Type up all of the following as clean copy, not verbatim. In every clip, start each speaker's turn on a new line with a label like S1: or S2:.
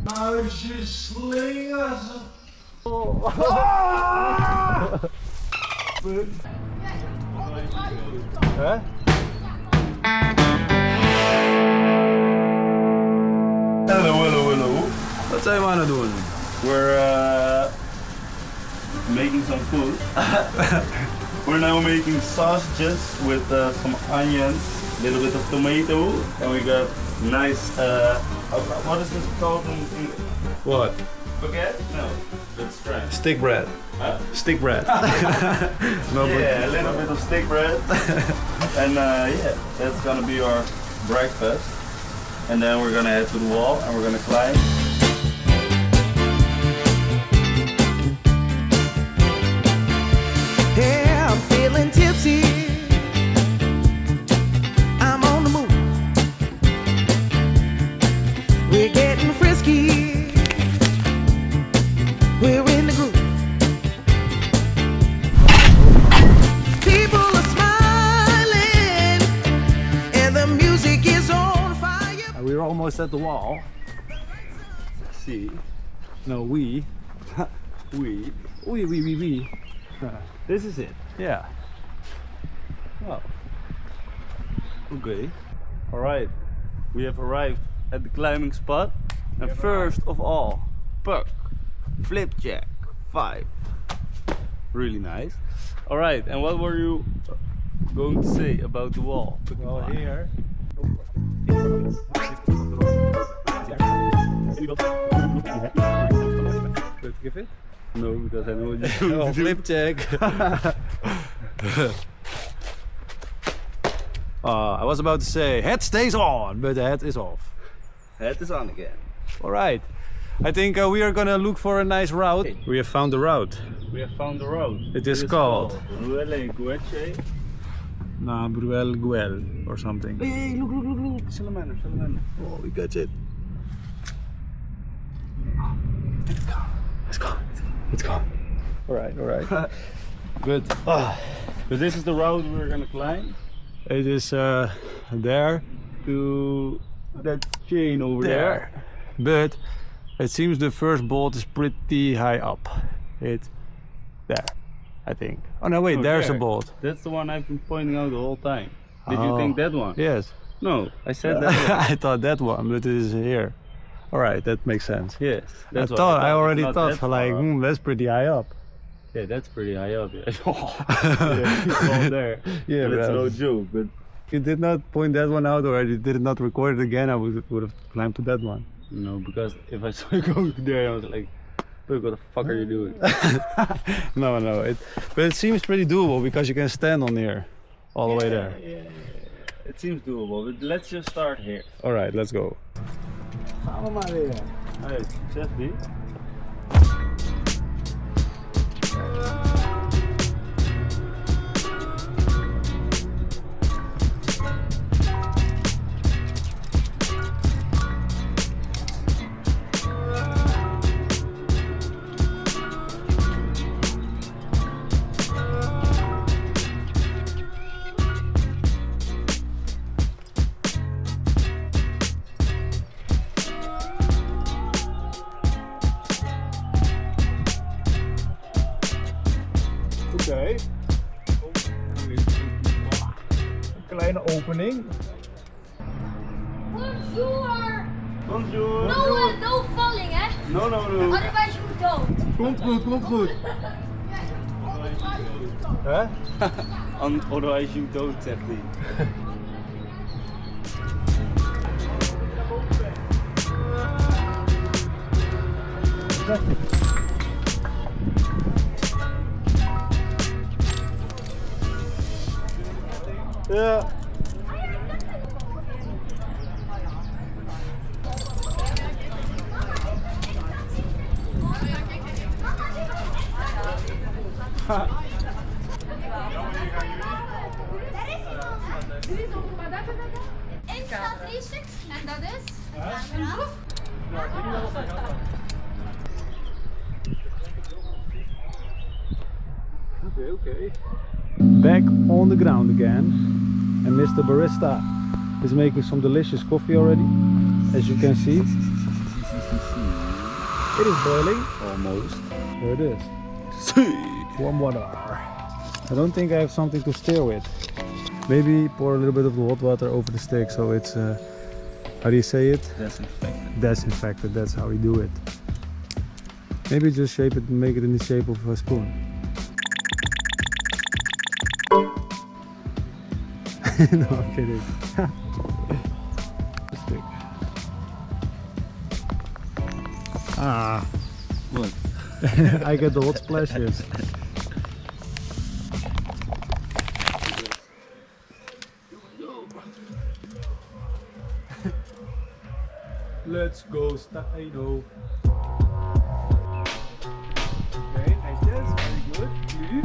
S1: Muisjeslingers. Huh?
S2: Hello.
S1: Wat zijn we aan het doen?
S2: We're making some food. We're now making sausages with some onions, a little bit of tomato, and we got nice, what is this called in English?
S1: What?
S2: Baguette? No, that's French.
S1: Stick bread.
S2: Huh?
S1: Stick bread. No,
S2: Yeah, a little bit of stick bread. And yeah, that's gonna be our breakfast. And then we're gonna head to the wall and we're gonna climb.
S3: Yeah, I'm feeling tipsy. I'm on the move. We're getting frisky. We're in the groove. People are smiling, and the music is on fire.
S1: We're almost at the wall.
S2: See?
S1: No, we. We. This is it. Yeah. Wow.
S2: Okay. Alright. We have arrived at the climbing spot. And first of all, puck. Flipjack. 5. Really nice. Alright, and what were you going to say about the wall?
S1: Well, here. Let's give it.
S2: No, because I know what you're going
S1: Oh,
S2: to do.
S1: flipjack. I was about to say head stays on, but the head is off.
S2: Head is on again.
S1: All right. I think we are gonna look for a nice route. We have found the route.
S2: We have found the road.
S1: It is called
S2: Ruelle Gueche.
S1: Na Bruel Guel or something.
S2: Hey, look. Salamander.
S1: Oh, we got it. Let's go. All right. Good.
S2: So this is the road we're gonna climb
S1: It is there.
S2: to that chain over there.
S1: But it seems the first bolt is pretty high up. It's there, I think. Oh no, wait,
S2: Oh,
S1: there's
S2: there.
S1: a bolt.
S2: That's the one I've been pointing out the whole time. Did you
S1: Oh.
S2: think that one?
S1: Yes.
S2: No, I said that one.
S1: I thought that one, but it is here. All right, that makes sense.
S2: Yes. That's what
S1: I already
S2: Not
S1: thought
S2: that
S1: for like,
S2: far up.
S1: that's pretty high up.
S2: Yeah, that's pretty high up. Yeah, it's all there.
S1: Yeah,
S2: But it's
S1: but
S2: no joke. But
S1: you did not point that one out, or you did not record it again, I would have climbed to that one.
S2: no, because if I saw you going there, I was like, "Look, what the fuck are you doing?"
S1: No, but it seems pretty doable because you can stand on here all the way there.
S2: Yeah. It seems doable, but let's just start here.
S1: All right, let's go.
S2: Gaan we maar weer. Hey, succes die.
S1: Oké. Een kleine opening.
S4: Bonjour!
S2: Bonjour.
S4: No falling, hè?
S2: No.
S4: Otherwise you dood.
S2: Komt goed.
S1: Hè?
S2: Otherwise you don't, zegt hij.
S1: Ja.
S4: Extra 3 stuks en dat is een broek.
S1: Okay. Back on the ground again, and Mr. Barista is making some delicious coffee already, as you can see. It is boiling.
S2: Almost.
S1: There it is. Warm water. I don't think I have something to stir with. Maybe pour a little bit of the hot water over the steak so it's, how do you say it?
S2: Disinfectant.
S1: Disinfected, that's how we do it. Maybe just shape it and make it in the shape of a spoon. No, I'm kidding. The stick. Ah,
S2: What?
S1: I get the hot splashes. Let's go, Stijn. Okay, netjes, very good. Nu.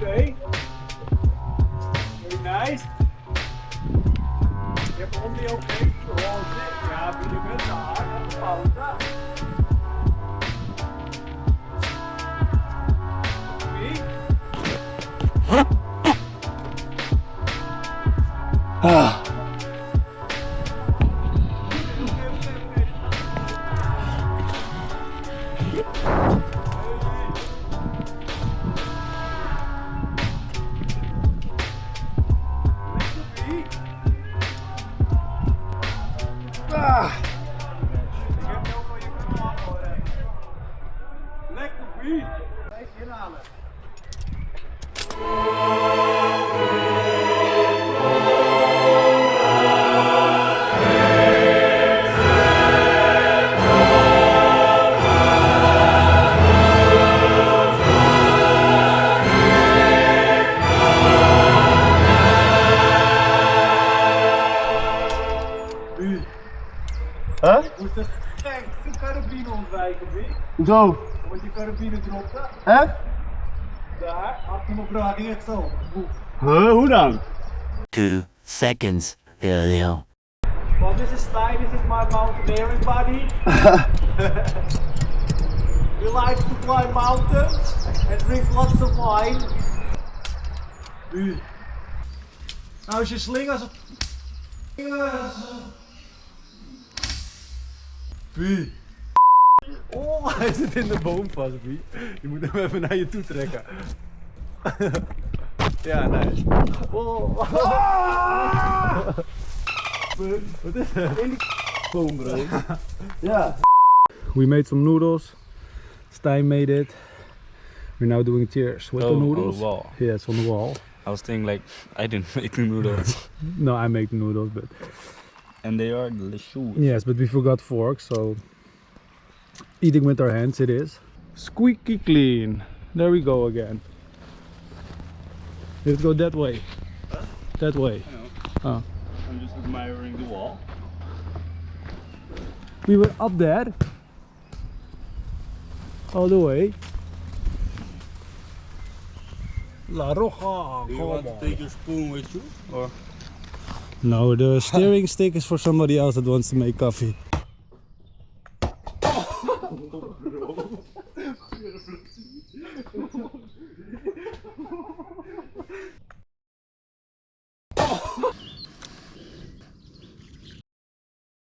S1: Okay. Very nice. Je hebt only okay. Gewoon dit. Ja, maar je bent te hard aan de pauze. Lekker bier. Even inhalen.
S2: Huh?
S1: Ik moest de carabiner ontwijken, Bie.
S2: Hoezo?
S1: Want je carabiner dropte.
S2: Hè?
S1: Daar, achter mijn bra ging echt zo. Boef.
S2: Huh? Hoe dan?
S5: 2 seconds earlier.
S1: Well, this is Stijn, this is my mountaineering buddy. He likes to climb mountains and drink lots of wine. Nou is je slingers op. Bie. Oh, hij zit in de boom vast, Bie. Je moet hem even naar je toe trekken. Ja, nice. Oh. Wat is het? In die boom, bro. Ja. We made some noodles. Stijn made it. We're now doing cheers with the noodles.
S2: On the wall.
S1: Yeah, it's on the wall.
S2: I was thinking like, I didn't make the noodles.
S1: No, I make the noodles, but
S2: And they are delicious.
S1: yes, but we forgot forks, so eating with our hands it is. Squeaky clean. There we go again. Let's go that way.
S2: Huh?
S1: That way.
S2: I know.
S1: Oh.
S2: I'm just admiring the wall.
S1: We were up there. All the way. La Roja.
S2: Do you want to take your spoon with you? Or?
S1: No, the steering stick is for somebody else that wants to make coffee.